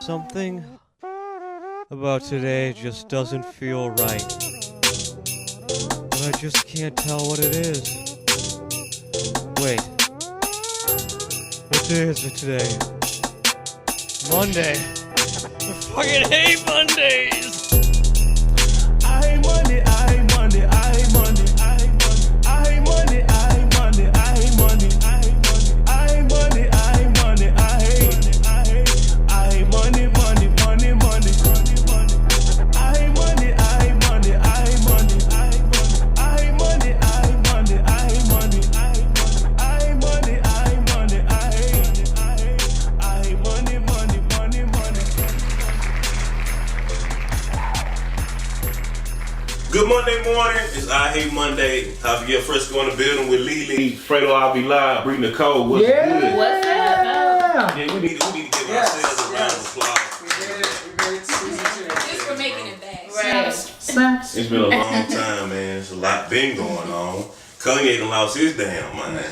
Something about today just doesn't feel right. But I just can't tell what it is. Wait. What day is it today? Monday. I fucking hate Mondays! I hate Monday, I hate Monday, I hate Monday, I hate Monday, I hate Monday, I hate Monday, I hate Monday, I hate Monday, I hate Monday, I hate Monday, Monday, Monday, Monday, I hate Monday, I hate Monday, I hate Monday, I hate Monday, I hate Monday, I hate Monday, I hate Monday, I hate Monday, I hate Monday, Monday, Monday, Monday. Good Monday morning. It's I Hate Monday. Javier Fresco in the building with Lily. Fredo, I'll be live. Bring Nicole. What's good? What's up? Yeah, we need to give ourselves a round of applause. We made season 2. Just for making it back. Right. Snaps. It's been a long time, man. It's a lot been going on. Kanye done lost his damn mind.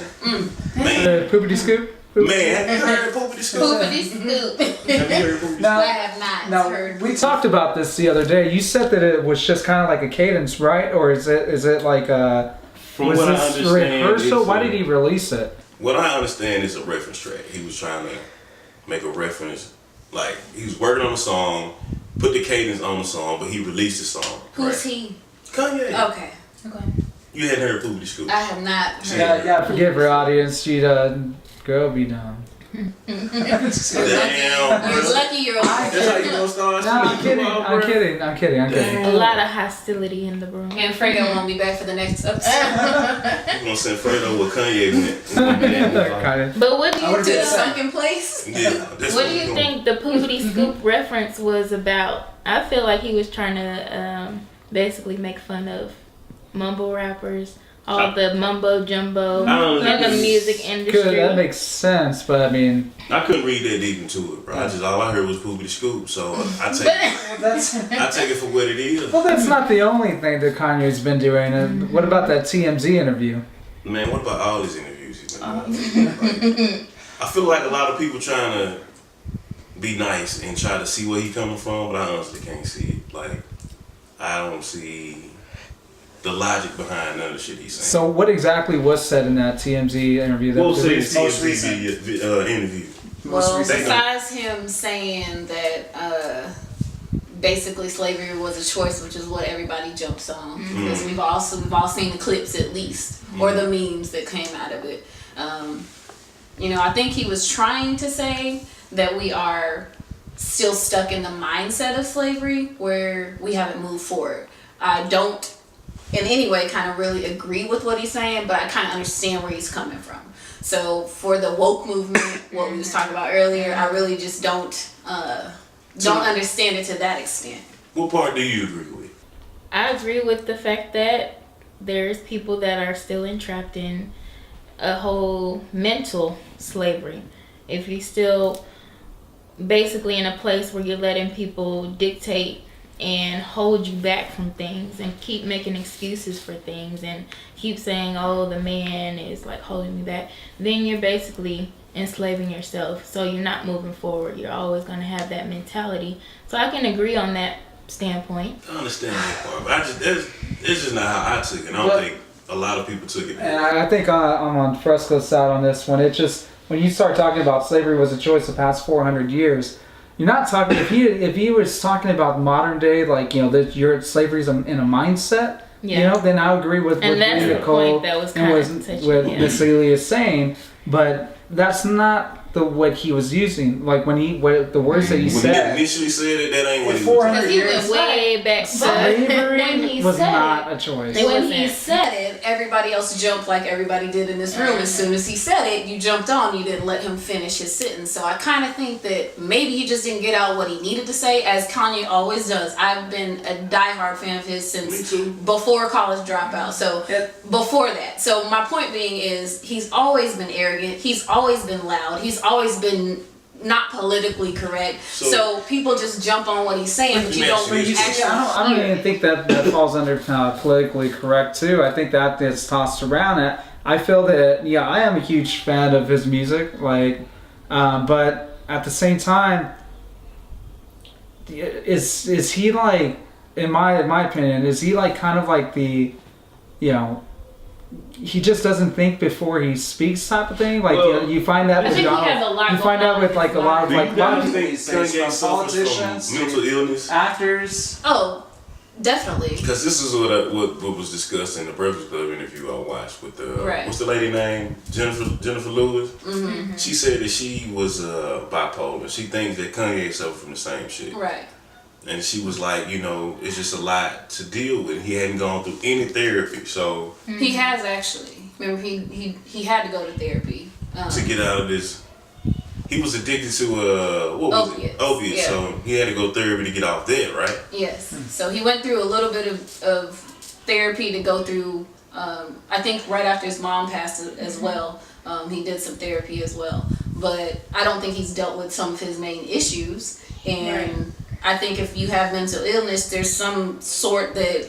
Man, Poopity scoop? man, have you heard Poopity Scoop? Poopity scoop. Have you heard Poopity Now, I have not now heard. we talked about this the other day. You said that it was just kind of like a cadence, right? Or is it like a From was what I this understand, rehearsal? it's Why did he release it? What I understand is a reference track. He was trying to make a reference, like he was working on a song, put the cadence on the song, but he released the song. Who's right? he? Kanye. Okay. You hadn't heard Poopity Scoop. I have not heard. Yeah, yeah. Forgive her audience. She'd girl be dumb. Damn, You're bro. lucky you're alive. That's how you gonna start? No, I'm kidding. I'm kidding. I'm kidding. I'm kidding. A lot of hostility in the room. And Fredo won't be back for the next episode. We're gonna send Fredo where Kanye went. It's gonna be that Kind of. But what do I you would've To been the think? sunken place. Yeah, that's What do he's you doing. think the Poopity Scoop reference was about? I feel like he was trying to basically make fun of mumble rappers, all the mumbo jumbo I don't know. in the music industry. Good. That makes sense. But I mean, I couldn't read that deep into it, bro. All I heard was Poopity Scoop, so I take it for what it is. well, that's not the only thing that Kanye's been doing. And what about that TMZ interview? Man, what about all these interviews he's been doing? Like, I feel like a lot of people trying to be nice and try to see where he coming from, but I honestly can't see it. Like, I don't see the logic behind none of the shit he's saying. So what exactly was said in that TMZ interview? We'll see That- the TMZ interview. Well, recent. besides him saying that basically slavery was a choice, which is what everybody jumps on, because we've all seen the clips at least, or the memes that came out of it. I think he was trying to say that we are still stuck in the mindset of slavery where we haven't moved forward. I don't in any way kind of really agree with what he's saying, but I kind of understand where he's coming from. So for the woke movement, what we was talking about earlier, I really just don't understand it to that extent. What part do you agree with? I agree with the fact that there's people that are still entrapped in a whole mental slavery. If you're still basically in a place where you're letting people dictate and hold you back from things and keep making excuses for things and keep saying, oh, the man is like holding me back, then you're basically enslaving yourself. So you're not moving forward. You're always going to have that mentality. So I can agree on that standpoint. I understand that part, but it's just not how I took it. I don't think a lot of people took it. And I think I'm on Fresco's side on this one. It just, when you start talking about slavery was a choice the past 400 years, you're not talking, if he was talking about modern day, like, that your slavery's in a mindset, then I agree with And what that's the Nicole point that was and kind of what touchy, Miss Celia is saying, but that's not what he was using. Like the words that he When said. he initially said it, that ain't what he was 400 Because he years. went Way back to when he was said not a choice. It when he wasn't. said it, everybody else jumped like everybody did in this room. As soon as he said it, you jumped on. You didn't let him finish his sentence. So I kind of think that maybe he just didn't get out what he needed to say, as Kanye always does. I've been a diehard fan of his Me since too. before College Dropout. So before that. So my point being is he's always been arrogant. He's always been loud. He's always been not politically correct. So people just jump on what he's saying, but you don't Actually, actually I don't even think that falls under politically correct too. I think that gets tossed around. I feel that I am a huge fan of his music, but at the same time, is he like, in my opinion, is he like kind of like the, you know, he just doesn't think before he speaks type of thing? Like, Well, you find that I with think he Donald. has a lot You find going that on with in like his a lot of Do you like a lot of think people these days, Kanye from suffers politicians, from mental illness? actors. Oh, definitely. Because this is what was discussed in the Breakfast Club interview I watched with the Right. what's the lady name, Jennifer Lewis. Mm-hmm. She said that she was bipolar. She thinks that Kanye suffered from the same shit. Right. And she was like, you know, it's just a lot to deal with. He hadn't gone through any therapy, so He has actually. Remember, he had to go to therapy. to get out of this, he was addicted to what was Opiates. it? Opiates. Yeah. So he had to go therapy to get off that, right? Yes. So he went through a little bit of therapy to go through. I think right after his mom passed as well, he did some therapy as well. But I don't think he's dealt with some of his main issues. And I think if you have mental illness, there's some sort that,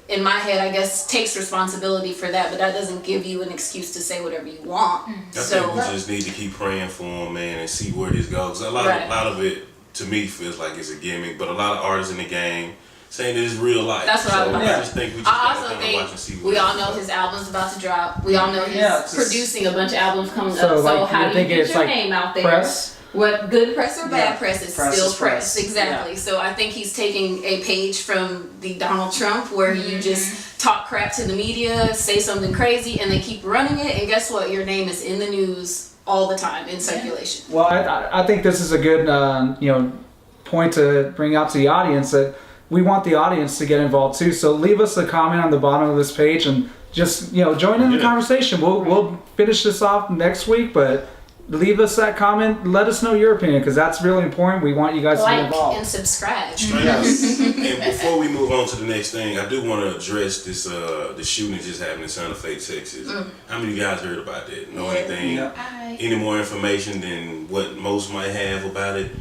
in my head, I guess, takes responsibility for that. But that doesn't give you an excuse to say whatever you want. I think we just need to keep praying for him, man, and see where this goes. A lot of it, to me, feels like it's a gimmick, but a lot of artists in the game saying that it's real life. That's what so I just think we just I gotta also kind of watch and see think what we all it know goes. his album's about to drop. We all know he's Yeah, it's just- producing a bunch of albums coming So, up. So like, how you're do you thinking get it's your like name out there? press? What good press or bad Yeah. press is Press still is press. press. Exactly. Yeah. So I think he's taking a page from the Donald Trump where you just talk crap to the media, say something crazy, and they keep running it. And guess what? Your name is in the news all the time in circulation. Well, I think this is a good point to bring out to the audience, that we want the audience to get involved too. So leave us a comment on the bottom of this page and just join in the conversation. We'll finish this off next week, but leave us that comment. Let us know your opinion, because that's really important. We want you guys to be Like involved. and subscribe. Yes. And before we move on to the next thing, I do want to address this the shooting that just happened in Santa Fe, Texas. How many of you guys heard about that? Know anything? Yeah. Any more information than what most might have about it?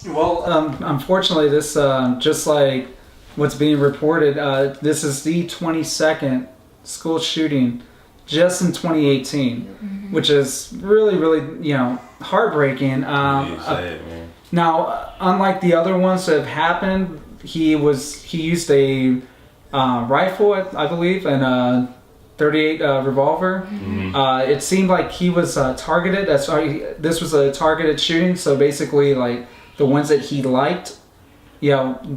Well, unfortunately, this just like what's being reported, this is the 22nd school shooting just in 2018, which is really, really, heartbreaking. Sad, man. Now, unlike the other ones that have happened, he used a rifle, I believe, and a .38 revolver. It seemed like he was targeted. This was a targeted shooting. So basically, like the ones that he liked,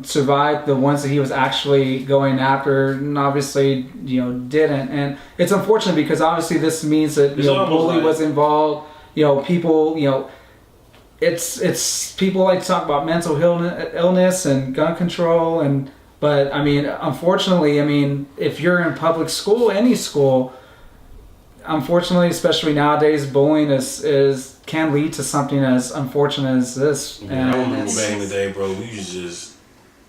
survived. The ones that he was actually going after, and obviously, didn't. And it's unfortunate because obviously this means that bully was involved. People, it's people like to talk about mental illness and gun control, but I mean, unfortunately, if you're in public school, any school, unfortunately, especially nowadays, bullying can lead to something as unfortunate as this. Yeah, I remember back in the day, bro.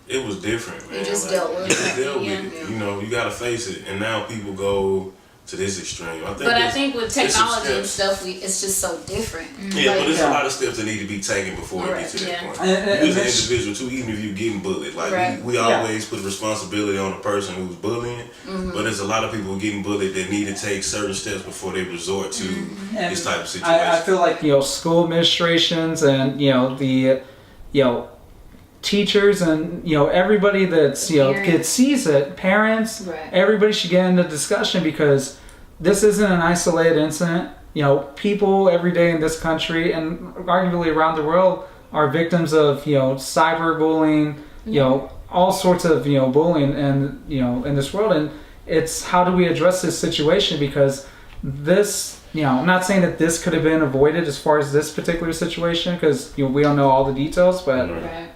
It was different, man. You just dealt with it. Dealt with it. You gotta face it. And now people go to this extreme. I think with technology and stuff, it's just so different. Yeah, but there's a lot of steps that need to be taken before it gets to that point. You as an individual too, even if you're getting bullied, like we always put responsibility on the person who's bullying, but there's a lot of people getting bullied that need to take certain steps before they resort to this type of situation. I feel like school administrations and the teachers and everybody that's kid sees it, parents, everybody should get into discussion, because this isn't an isolated incident. People every day in this country and arguably around the world are victims of cyberbullying, all sorts of bullying, and in this world. And it's how do we address this situation, because this, I'm not saying that this could have been avoided as far as this particular situation, because we don't know all the details, but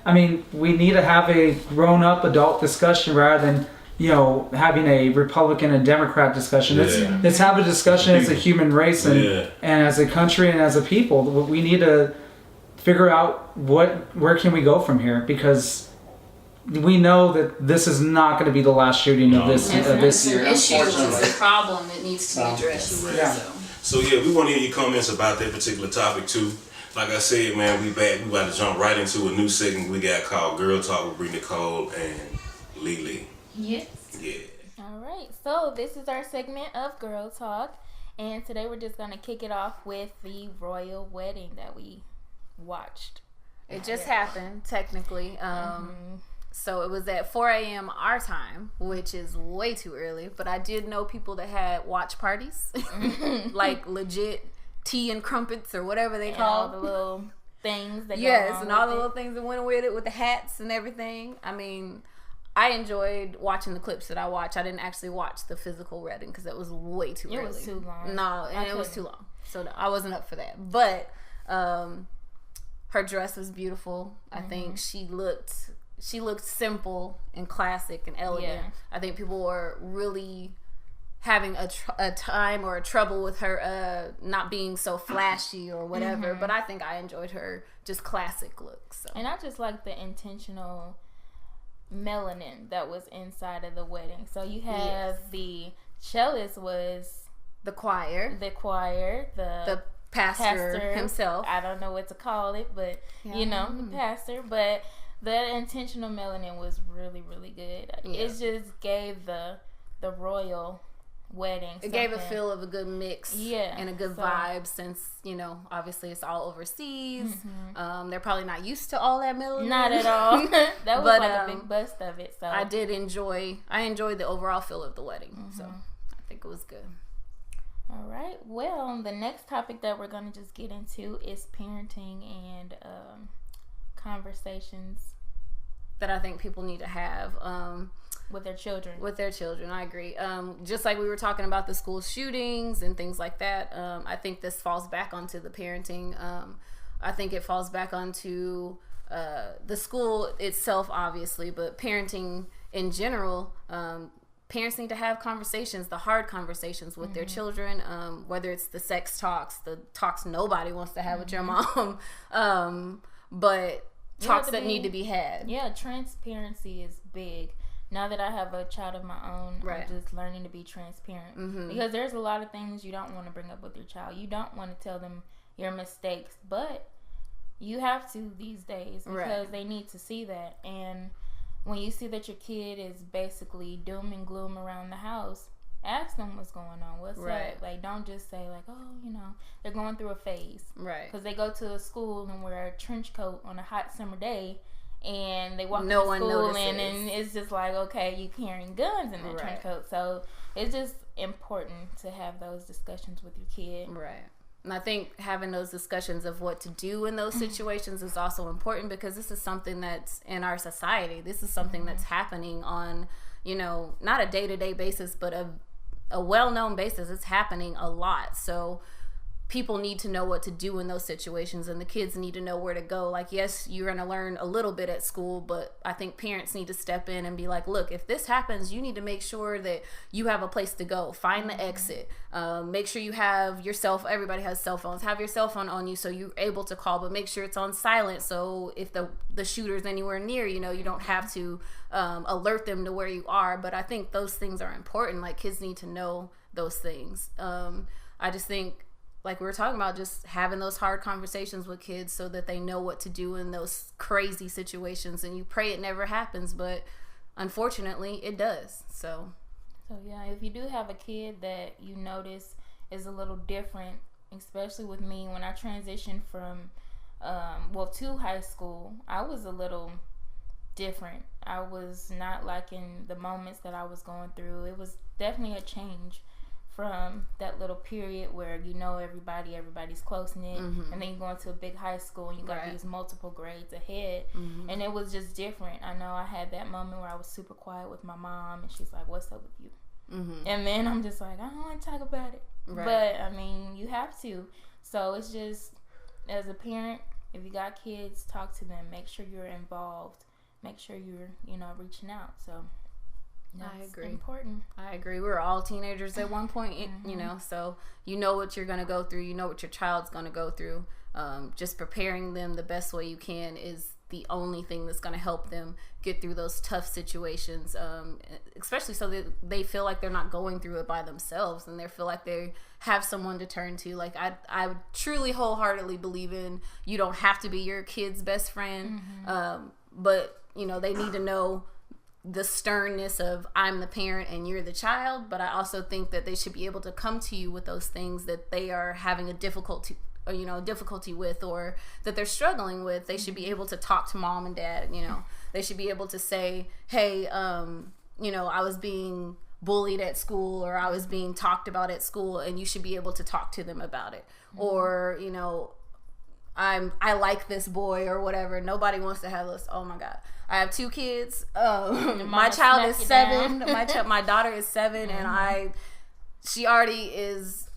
I mean, we need to have a grown-up adult discussion rather than having a Republican and Democrat discussion. Let's have a discussion as a human race and as a country and as a people. We need to figure out where can we go from here, because we know that this is not going to be the last shooting of this year. It's an issue. It's a problem that needs to be addressed. So we want to hear your comments about that particular topic too. Like I said, man, we back. We about to jump right into a new segment we got called Girl Talk with Brie Nicole and Lily. Yes. Yeah. All right. So this is our segment of Girl Talk, and today we're just gonna kick it off with the royal wedding that we watched It just happened, technically. So it was at 4 a.m. our time, which is way too early. But I did know people that had watch parties, like legit tea and crumpets or whatever they call all the little things that and all the little things that went with it, with the hats and everything. I mean, I enjoyed watching the clips that I watched. I didn't actually watch the physical wedding because it was way too early. It was too long. No, and it was too long. So no, I wasn't up for that. But her dress was beautiful. I think she looked simple and classic and elegant. Yeah. I think people were really having a time or a trouble with her not being so flashy or whatever. But I think I enjoyed her just classic look. So. And I just like the intentional melanin that was inside of the wedding. So you have the cellist was the choir, the pastor himself. I don't know what to call it, but the pastor. But the intentional melanin was really, really good. Yeah. It just gave the royal wedding. It gave a feel of a good mix, yeah, and a good vibe. Since obviously it's all overseas. They're probably not used to all that melanin. Not at all. That was like a big bust of it. So I enjoyed the overall feel of the wedding. So I think it was good. All right. Well, the next topic that we're going to just get into is parenting and conversations that I think people need to have with their children. I agree. Just like we were talking about the school shootings and things like that, I think this falls back onto the parenting. I think it falls back onto the school itself, obviously, but parenting in general. Parents need to have conversations, the hard conversations with their children, whether it's the sex talks, the talks nobody wants to have with your mom, but talks that need to be had. Yeah, transparency is big. Now that I have a child of my own, right. I'm just learning to be transparent. Because there's a lot of things you don't want to bring up with your child. You don't want to tell them your mistakes, but you have to these days because they need to see that. And when you see that your kid is basically doom and gloom around the house, ask them what's going on. What's up? Like, don't just say like, oh, they're going through a phase. Right. Because they go to a school and wear a trench coat on a hot summer day, and they walk into school and it's just like, okay, you carrying guns in that trench coat. So it's just important to have those discussions with your kid. Right. And I think having those discussions of what to do in those situations is also important, because this is something that's in our society. This is something that's happening on, not a day-to-day basis, but a well-known basis. It's happening a lot. So people need to know what to do in those situations, and the kids need to know where to go. Like, yes, you're going to learn a little bit at school, but I think parents need to step in and be like, look, if this happens, you need to make sure that you have a place to go. Find the exit. Make sure you have everybody has cell phones. Have your cell phone on you so you're able to call, but make sure it's on silent. So if the shooter's anywhere near, you don't have to alert them to where you are. But I think those things are important. Like, kids need to know those things. I just think, like we were talking about, just having those hard conversations with kids so that they know what to do in those crazy situations. And you pray it never happens, but unfortunately it does. So yeah, if you do have a kid that you notice is a little different, especially with me, when I transitioned from to high school, I was a little different. I was not liking the moments that I was going through. It was definitely a change from that little period where everybody's close-knit, and then you go into a big high school and you got these multiple grades ahead, and it was just different. I know I had that moment where I was super quiet with my mom, and she's like, what's up with you? And then I'm just like, I don't want to talk about it. But I mean, you have to. So it's just, as a parent, if you got kids, talk to them, make sure you're involved, make sure you're reaching out. So I agree. Important. I agree. We were all teenagers at one point, so you know what you're going to go through. You know what your child's going to go through. Just preparing them the best way you can is the only thing that's going to help them get through those tough situations, especially so that they feel like they're not going through it by themselves, and they feel like they have someone to turn to. Like, I truly wholeheartedly believe in, you don't have to be your kid's best friend, but they need to know the sternness of, I'm the parent and you're the child. But I also think that they should be able to come to you with those things that they are having a difficult difficulty with, or that they're struggling with, they should be able to talk to mom and dad. They should be able to say, hey, I was being bullied at school, or I was being talked about at school, and you should be able to talk to them about it. Or I like this boy or whatever. Nobody wants to have this. Oh my God, I have 2 kids. My child is 7. My daughter is 7, and she already is,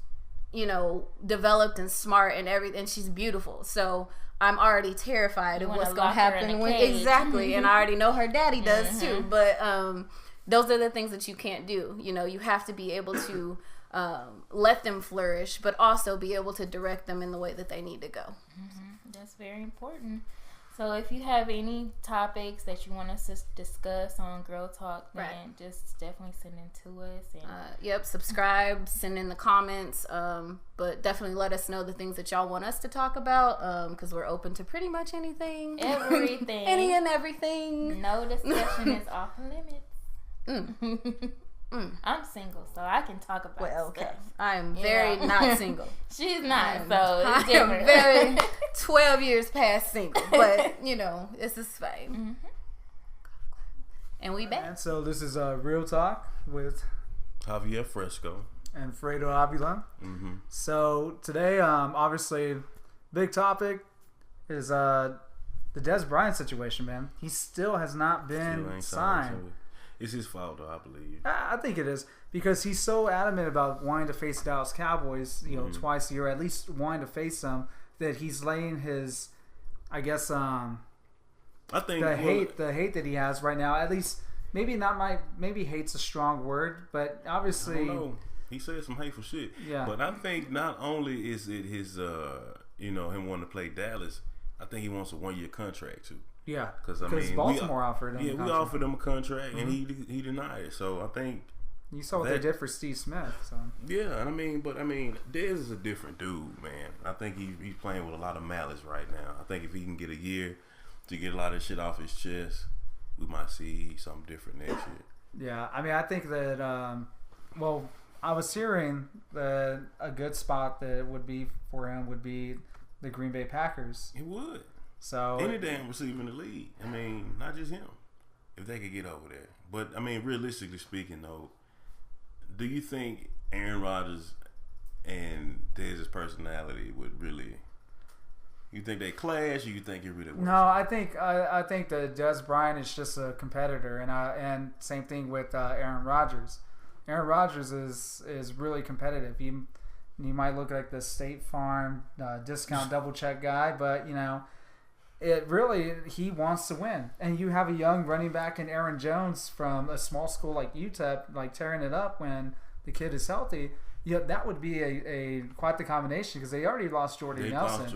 developed and smart and everything, and she's beautiful. So I'm already terrified of what's gonna happen when exactly, and I already know her daddy does too. But those are the things that you can't do. You have to be able to let them flourish, but also be able to direct them in the way that they need to go. That's very important. So if you have any topics that you want us to discuss on Girl Talk, then just definitely send them to us. And subscribe, send in the comments, but definitely let us know the things that y'all want us to talk about, because we're open to pretty much anything. Everything. Any and everything. No discussion is off limits. I'm single, so I can talk about stuff. I am very not single. She's not, so it's I am very 12 years past single, but this is fine. And we back. And so this is Real Talk with Javier Fresco and Fredo Avila. So today, obviously, big topic is the Des Bryant situation, man. He still has not been signed. It's his fault, though, I believe. I think it is, because he's so adamant about wanting to face Dallas Cowboys, twice a year, at least wanting to face them, that he's laying his, I guess, I think the hate that he has right now. At least, maybe hate's a strong word, but obviously, I don't know. He said some hateful shit. Yeah. But I think not only is it his, him wanting to play Dallas, I think he wants a 1-year contract too. Yeah, because Baltimore offered him. Yeah, we offered him a contract, and he denied it. So I think you saw what they did for Steve Smith. So yeah, but Dez is a different dude, man. I think he's playing with a lot of malice right now. I think if he can get a year to get a lot of shit off his chest, we might see something different next year. Yeah, I think that I was hearing that a good spot that would be for him would be the Green Bay Packers. It would. So any damn receiver in the league. Not just him. If they could get over there. But realistically speaking though, do you think Aaron Rodgers and Dez's personality would really, you think they clash, or you think it really works? No, I think that Des Bryant is just a competitor, and same thing with Aaron Rodgers. Aaron Rodgers is really competitive. He might look like the State Farm discount double check guy, but he wants to win. And you have a young running back in Aaron Jones from a small school like UTEP, like tearing it up when the kid is healthy. Yeah, that would be a quite the combination, because they already lost Jordy Nelson.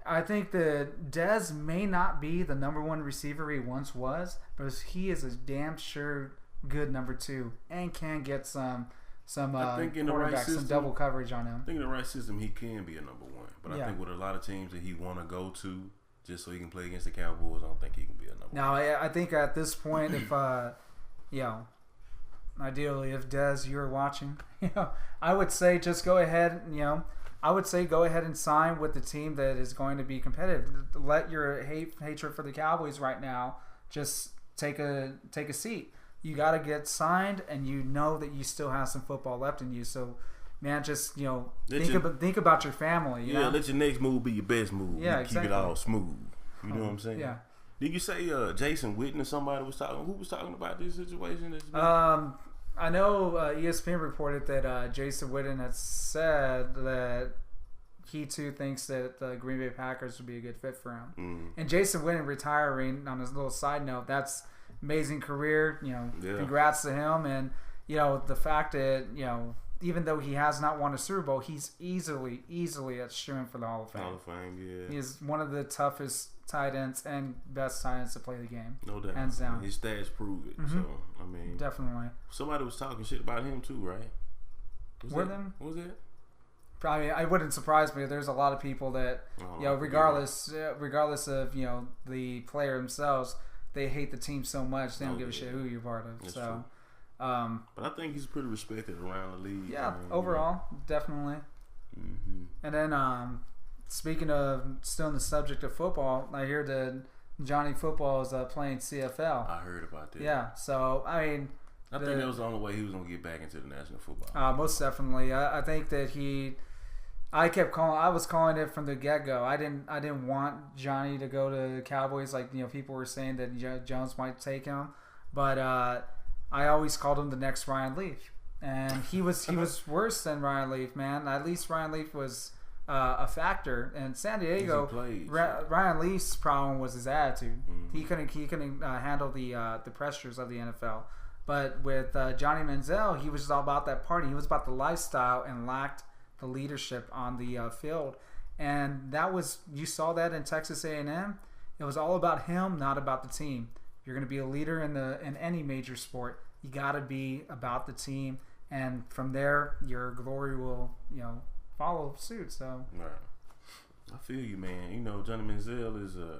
I think that Dez may not be the number 1 receiver he once was, but he is a damn sure good number 2 and can get some quarterback, some double coverage on him. I think in the right system he can be a number 1, but I think with a lot of teams that he want to go to just so he can play against the Cowboys, I don't think he can be a number 1. Now I think at this point, if ideally if Des, you're watching, I would say just go ahead. I would say go ahead and sign with the team that is going to be competitive. Let your hatred for the Cowboys right now just take a seat. You got to get signed, and you know that you still have some football left in you. So, man, just think about your family. Let your next move be your best move. Yeah, Keep it all smooth. You know what I'm saying? Yeah. Did you say Jason Witten or somebody was talking? Who was talking about this situation? I know ESPN reported that Jason Witten had said that he too thinks that the Green Bay Packers would be a good fit for him. And Jason Witten retiring, on his little side note, that's amazing career. Congrats to him. And the fact that even though he has not won a Super Bowl, he's easily at shooing for the Hall of Fame. Hall of Fame, yeah. He's one of the toughest tight ends and best tight ends to play the game. No doubt. Hands down. His stats prove it. So, definitely. Somebody was talking shit about him too, right? Was it? Probably. I wouldn't surprise me. There's a lot of people that, regardless of, the player themselves, they hate the team so much, they don't give a shit who you're part of. That's true. But I think he's pretty respected around the league. Yeah, overall, definitely. And then, speaking of still on the subject of football, I hear that Johnny Football is playing CFL. I heard about that. Yeah, so I mean, I think that was the only way he was gonna get back into the national football. most definitely. I think that I was calling it from the get go. I didn't want Johnny to go to the Cowboys. Like people were saying that Jones might take him, but I always called him the next Ryan Leaf, and he was worse than Ryan Leaf, man. At least Ryan Leaf was a factor. And San Diego, Ryan Leaf's problem was his attitude. He couldn't handle the pressures of the NFL. But with Johnny Manziel, he was just all about that party. He was about the lifestyle and lacked the leadership on the field. And you saw that in Texas A&M. It was all about him, not about the team. If you're going to be a leader in any major sport, you got to be about the team, and from there your glory will follow suit. So right. I feel you, man. Johnny Manziel is a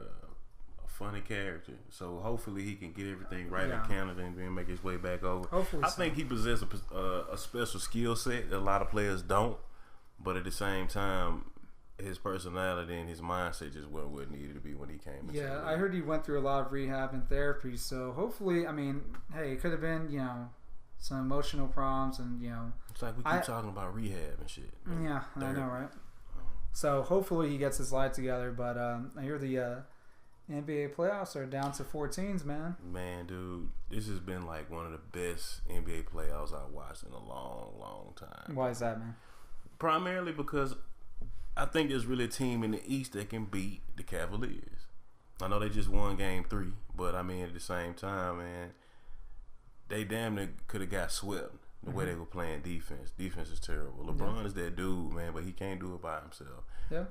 funny character, so hopefully he can get everything right in Canada and then make his way back over. Hopefully I think he possesses a special skill set that a lot of players don't, but at the same time his personality and his mindset just wasn't what it needed to be when he came. Yeah, I heard he went through a lot of rehab and therapy. So hopefully, I mean, hey, it could have been some emotional problems, and it's like we keep talking about rehab and shit. Yeah, I know, right? So hopefully he gets his life together. But I hear the NBA playoffs are down to 4 teams, man. Man, dude, this has been like one of the best NBA playoffs I've watched in a long, long time. Why is that, man? Primarily because I think there's really a team in the East that can beat the Cavaliers. I know they just won Game 3, but I mean at the same time, man, they damn near could have got swept the way they were playing defense. Defense is terrible. LeBron is that dude, man, but he can't do it by himself. Yeah.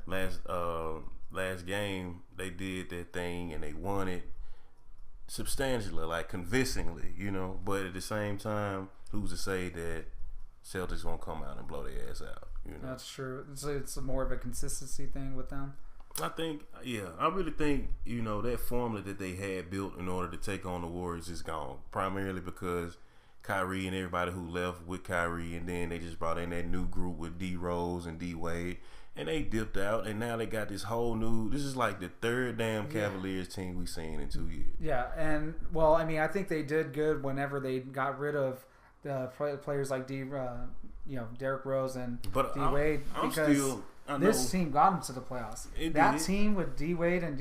Last game they did that thing and they won it substantially, like convincingly, But at the same time, who's to say that Celtics gonna come out and blow their ass out? That's true. It's more of a consistency thing with them. I really think that formula that they had built in order to take on the Warriors is gone. Primarily because Kyrie and everybody who left with Kyrie, and then they just brought in that new group with D Rose and D Wade, and they dipped out, and now they got this whole new. This is like the third damn Cavaliers team we've seen in 2 years. Yeah, and well, I mean, I think they did good whenever they got rid of the players like Derrick Rose and D Wade, because this team got them to the playoffs. That team with D Wade and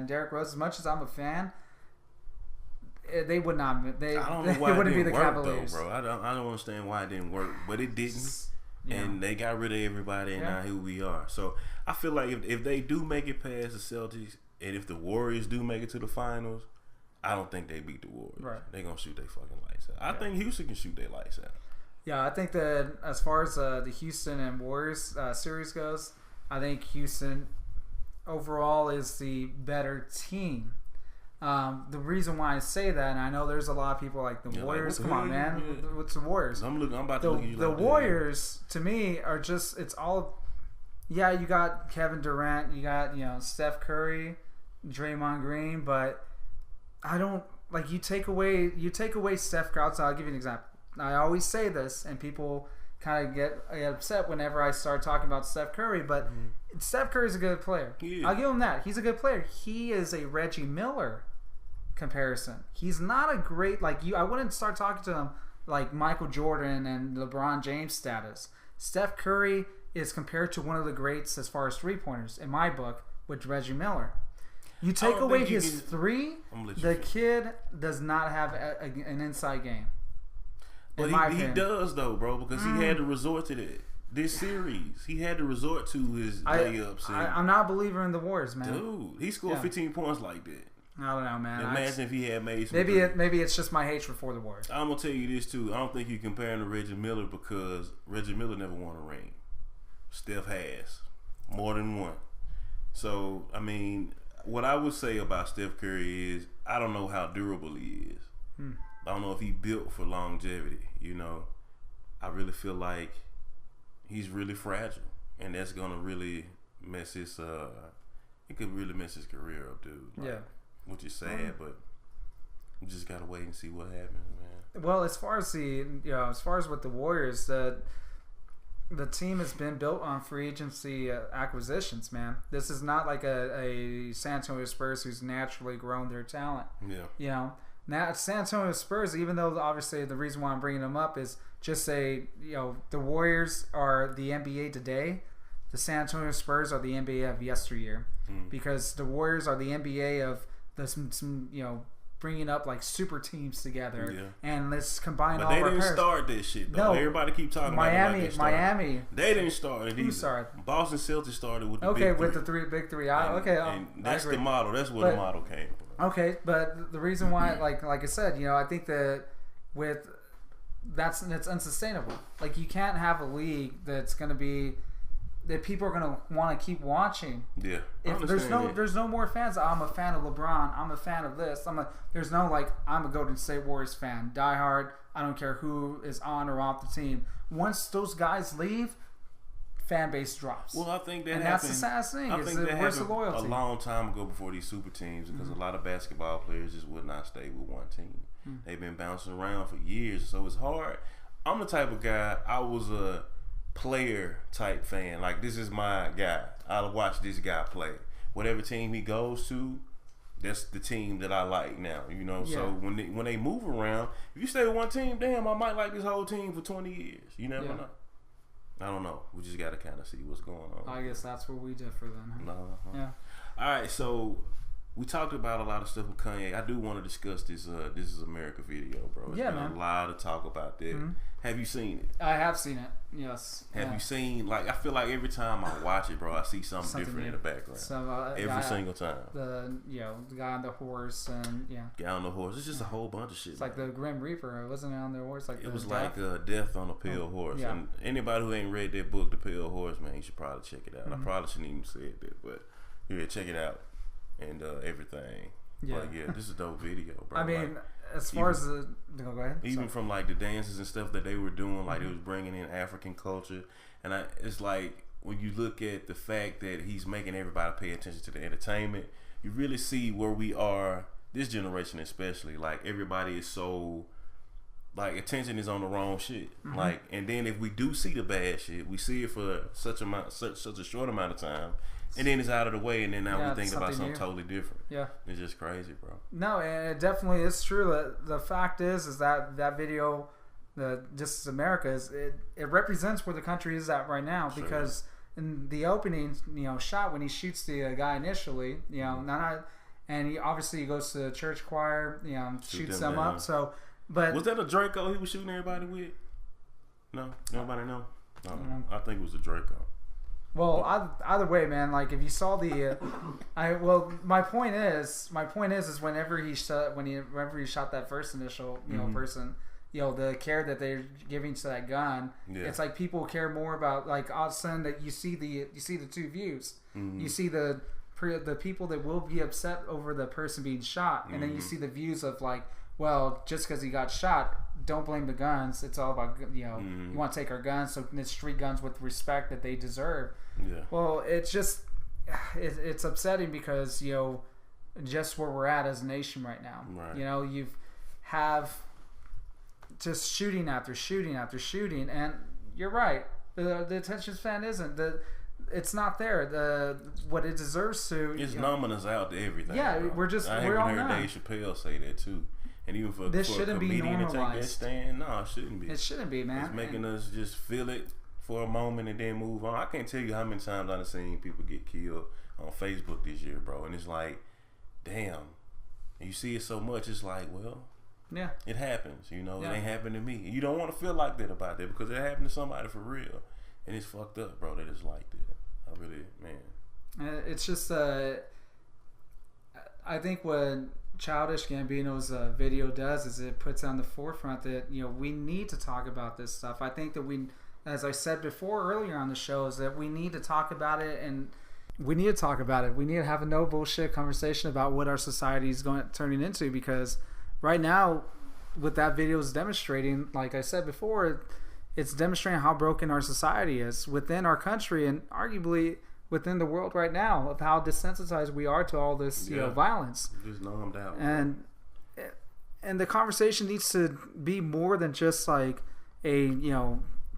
Derrick Rose, as much as I'm a fan, they would not. They wouldn't be the Cavaliers, though, bro. I don't understand why it didn't work, but it didn't. Yeah. And they got rid of everybody, and now here we are. So I feel like if they do make it past the Celtics, and if the Warriors do make it to the finals, I don't think they beat the Warriors. Right. They're going to shoot their fucking lights out. I think Houston can shoot their lights out. Yeah, I think that as far as the Houston and Warriors series goes, I think Houston overall is the better team. The reason why I say that, and I know there's a lot of people like the Warriors. Come on, man. What's the Warriors? I'm about to look at you the Warriors, to me, are just, it's all, yeah, you got Kevin Durant, you got, Steph Curry, Draymond Green, but I don't, like, you take away Steph Curry. I'll give you an example. I always say this, and people kind of get upset whenever I start talking about Steph Curry, but Steph Curry's a good player. Yeah. I'll give him that. He's a good player. He is a Reggie Miller comparison. He's not a great, I wouldn't start talking to him like Michael Jordan and LeBron James status. Steph Curry is compared to one of the greats as far as three-pointers, in my book, with Reggie Miller. You take away his three, the kid does not have an inside game. But he does, though, bro, because he had to resort to that. This series, he had to resort to his layups. I'm not a believer in the Warriors, man. Dude, he scored 15 points like that. I don't know, man. Imagine if he had made some. Maybe it's just my hatred for the Warriors. I'm gonna tell you this too. I don't think you compare him to Reggie Miller because Reggie Miller never won a ring. Steph has more than one. So I mean, what I would say about Steph Curry is I don't know how durable he is. I don't know if he built for longevity. I really feel like he's really fragile, and that's gonna really mess his. It could really mess his career up, dude. Which is sad, but we just gotta wait and see what happens, man. Well, as far as with the Warriors, the team has been built on free agency acquisitions, man. This is not like a San Antonio Spurs who's naturally grown their talent. Yeah. You know, now San Antonio Spurs, even though obviously the reason why I'm bringing them up is just say, the Warriors are the NBA today. The San Antonio Spurs are the NBA of yesteryear, because the Warriors are the NBA of bringing up like super teams together, and let's combine all our players. But they didn't start this shit though. No, everybody keep talking about Miami. They didn't start it either. Who started? Boston Celtics started with the big three. And that's the model. That's where the model came from. Okay, but the reason why, like I said, I think that that's unsustainable. Like, you can't have a league that's going to be that people are going to want to keep watching. Yeah. If there's no more fans. I'm a fan of LeBron. I'm a fan of this. There's no I'm a Golden State Warriors fan. Die hard. I don't care who is on or off the team. Once those guys leave, fan base drops. Well, I think that's the saddest thing. I think that happened a long time ago before these super teams, because a lot of basketball players just would not stay with one team. They've been bouncing around for years, so it's hard. I'm the type of guy, I was a player type fan. Like, this is my guy. I'll watch this guy play. Whatever team he goes to, that's the team that I like now. So when they move around, if you stay with one team, damn, I might like this whole team for 20 years. You never know. I don't know. We just got to kind of see what's going on. I guess that's where we differ then. Huh? No. Yeah. All right, so we talked about a lot of stuff with Kanye. I do want to discuss this This Is America video, bro. It's been a lot of talk about that. Mm-hmm. Have you seen it? I have seen it, yes. Have you seen, I feel like every time I watch it, bro, I see something different in the background. Every single time. The guy on the horse and, Guy on the horse. It's just a whole bunch of shit. It's like the Grim Reaper, wasn't it, on the horse? It was like Death on a Pale Horse. Yeah. And anybody who ain't read that book, The Pale Horse, man, you should probably check it out. I probably shouldn't even say that, but check it out. And everything. Yeah. But this is a dope video, bro. I mean, as far as the... Go ahead. Even from the dances and stuff that they were doing, it was bringing in African culture. And it's like, when you look at the fact that he's making everybody pay attention to the entertainment, you really see where we are, this generation especially. Like, everybody is so... attention is on the wrong shit. And then if we do see the bad shit, we see it for such a short amount of time, and then it's out of the way, and then now we think about something totally different. Yeah, it's just crazy, bro. No, and it definitely is true. The fact is that video, the This Is America, it represents where the country is at right now, because in the opening, shot when he shoots the guy initially, and he obviously goes to the church choir, shoots them up. So. But was that a Draco he was shooting everybody with? No, nobody know. No, I think it was a Draco. Well, either way, man. Like, if you saw the, my point is whenever he shot that first initial, person, the care that they're giving to that gun, it's like people care more about, like, all of a sudden that you see the two views, you see the people that will be upset over the person being shot, and then you see the views of like, well, just because he got shot, don't blame the guns. It's all about, you want to take our guns, so let's treat guns with respect that they deserve. Yeah. Well, it's just, it's upsetting because, just where we're at as a nation right now. Right. You have just shooting after shooting after shooting, and you're right. The attention span isn't it's not there. What it deserves to. It's numbing us out to everything. Yeah, bro. we're just. I we're all heard Dave Chappelle say that too. And even for a comedian to take that stand, no, it shouldn't be. It shouldn't be, man. It's making us just feel it for a moment and then move on. I can't tell you how many times I've seen people get killed on Facebook this year, bro. And it's like, damn. And you see it so much, it's like, well, yeah, it happens. It ain't happened to me. You don't want to feel like that about that because it happened to somebody for real. And it's fucked up, bro, that it's like that. I really, man. It's just, I think what Childish Gambino's video does is it puts on the forefront that, we need to talk about this stuff. I think that we, as I said before earlier on the show, is that we need to talk about it, and we need to talk about it. We need to have a no bullshit conversation about what our society is turning into, because right now, what that video is demonstrating, like I said before, it's demonstrating how broken our society is within our country and arguably within the world right now, of how desensitized we are to all this violence. Just numbed out. And the conversation needs to be more than just like a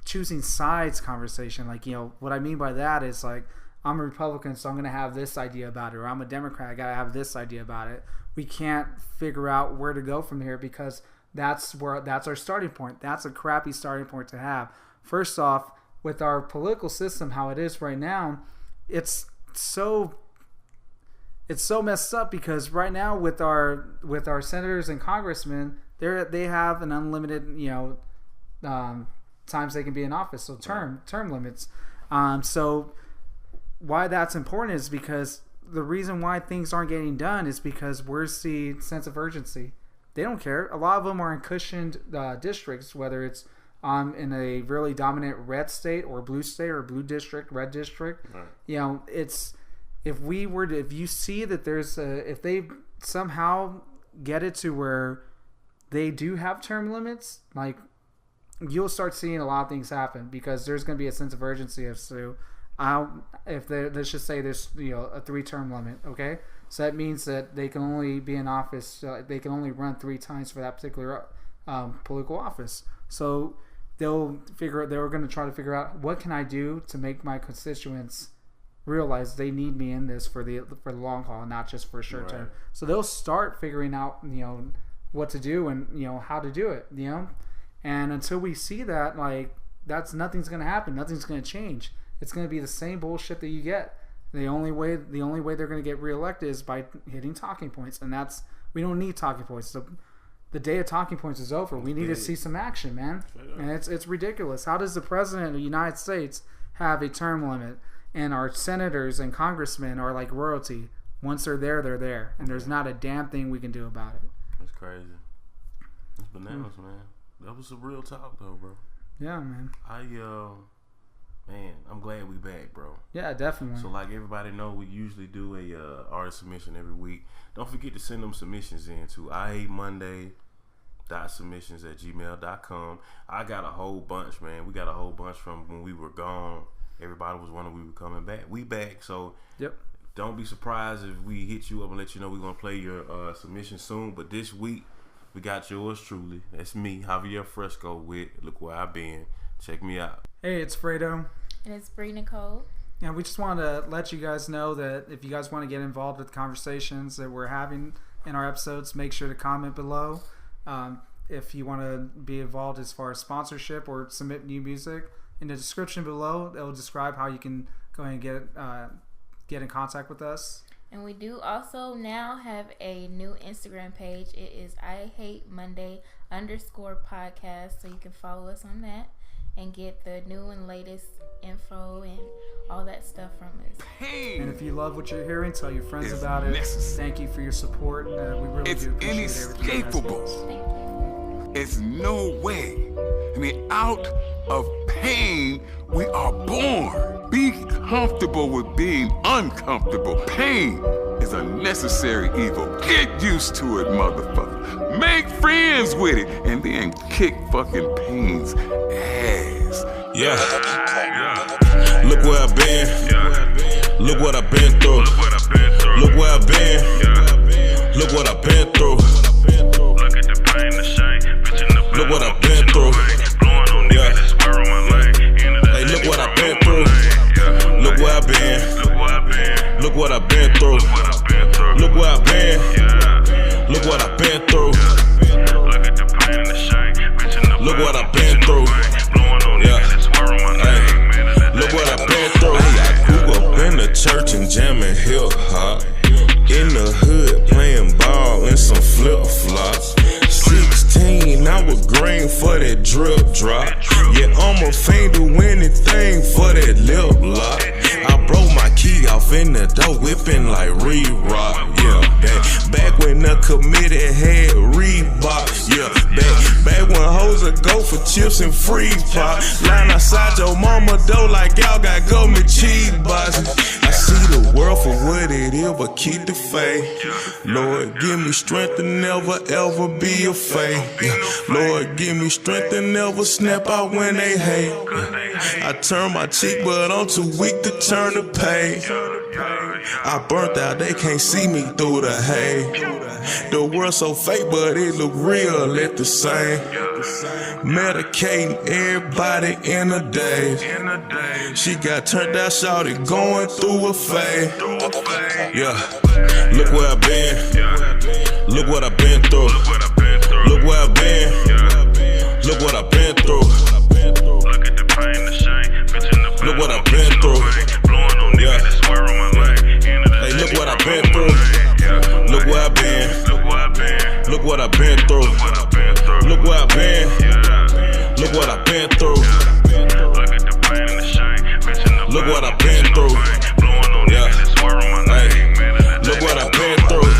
choosing sides conversation. Like, what I mean by that is like, I'm a Republican, so I'm going to have this idea about it, or I'm a Democrat, I got to have this idea about it. We can't figure out where to go from here because that's our starting point. That's a crappy starting point to have. First off, with our political system, how it is right now, it's so messed up because right now with our senators and congressmen, they have an unlimited times they can be in office, so term limits. So why that's important is because the reason why things aren't getting done is because where's the sense of urgency? They don't care. A lot of them are in cushioned districts, whether it's in a really dominant red state or blue state or blue district, red district. Right. It's if you see that if they somehow get it to where they do have term limits, like you'll start seeing a lot of things happen because there's going to be a sense of urgency as to let's just say there's a 3-term limit, okay? So that means that they can only be in office, they can only run 3 times for that particular political office. So they're going to try to figure out what can I do to make my constituents realize they need me in this for the long haul, not just for a short term. So they'll start figuring out what to do and how to do it. And until we see that, like nothing's going to happen, nothing's going to change. It's going to be the same bullshit that you get. The only way they're going to get reelected is by hitting talking points, and we don't need talking points. The day of talking points is over. We need to see some action, man. And it's ridiculous. How does the president of the United States have a term limit, and our senators and congressmen are like royalty? Once they're there, and there's not a damn thing we can do about it. That's crazy. That's bananas, man. That was some real talk, though, bro. Yeah, man. Man, I'm glad we back, bro. Yeah, definitely. So like everybody know, we usually do a artist submission every week. Don't forget to send them submissions in to iHateMonday.submissions@gmail.com. I got a whole bunch, man. We got a whole bunch from when we were gone. Everybody was wondering we were coming back. We back, so don't be surprised if we hit you up and let you know we're going to play your submission soon. But this week, we got yours truly. That's me, Javier Fresco with Look Where I've Been. Check me out. Hey, it's Fredo. And it's Bree Nicole. And we just want to let you guys know that if you guys want to get involved with conversations that we're having in our episodes, make sure to comment below. If you want to be involved as far as sponsorship or submit new music, in the description below, it will describe how you can go ahead and get in contact with us. And we do also now have a new Instagram page. It is iHateMonday_podcast. So you can follow us on that and get the new and latest info and all that stuff from us. And if you love what you're hearing, tell your friends about it. Thank you for your support. We really do appreciate everything. Inescapable. It's no way. I mean, out of pain, we are born. Be comfortable with being uncomfortable. Pain is a necessary evil. Get used to it, motherfucker. Make friends with it, and then kick fucking pain's ass. Yeah. Look where I've been. Look what I've been through. Look where I've been. Look what I've been through. Look at the pain, the shame. Look what I've been through. Yeah. Hey, look what I've been through. Look where I've been. Look what I've been through. Look where I've been. Look what I've been through. Look at the pain and the shame. Look what I've been through. Yeah. Hey, look what I've been through. I grew up in the church and jamming hip hop. In the hood playing ball in some flip flops. 16, I was green for that drip drop. Yeah, I'm a fiend to anything for that lip lock. I broke my key off in the door, whipping like Re-Rock. Yeah, back when the committee had Reebok. Yeah, back when hoes would go for chips and free pop. Line outside your mama door like y'all got government cheese boxes. I see the world for what it is, but keep the faith. Lord, give me strength to never ever be afraid. Lord, give me strength to never snap out when they hate. I turn my cheek, but I'm too weak to turn the page. I burnt out, they can't see me through the hay. The world so fake, but it look real at the same. Medicating everybody in a daze. She got turned out, shawty, going through a phase. Yeah, look where I've been. Look what I've been through. Look where I've been. Look what I've been through. Look at the pain, the shame, bitch in the Look what I've been through. blowing on niggas that swear on my life. Hey, look what I've been through. Look where I've been. Look where I've been. Look what I've been through. Look where I've been. Look what I've been through. Look at the pain and the shame, bitch in the Look what I've been through. blowing on niggas that swear on my life. Look what I've been through.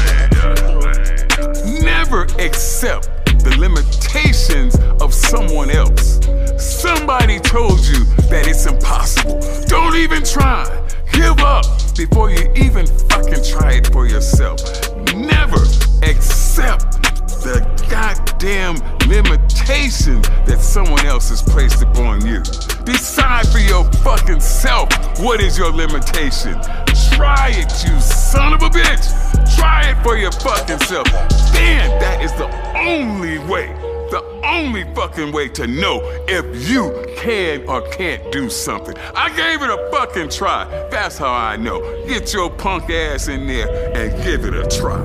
Never accept the limitations of someone else. Somebody told you that it's impossible. Don't even try. Give up before you even fucking try it for yourself. Never accept the goddamn limitations that someone else has placed upon you. Decide for your fucking self what is your limitation. Try it, you son of a bitch. Try it for your fucking self. Then that is the only way, the only fucking way to know if you can or can't do something. I gave it a fucking try. That's how I know. Get your punk ass in there and give it a try.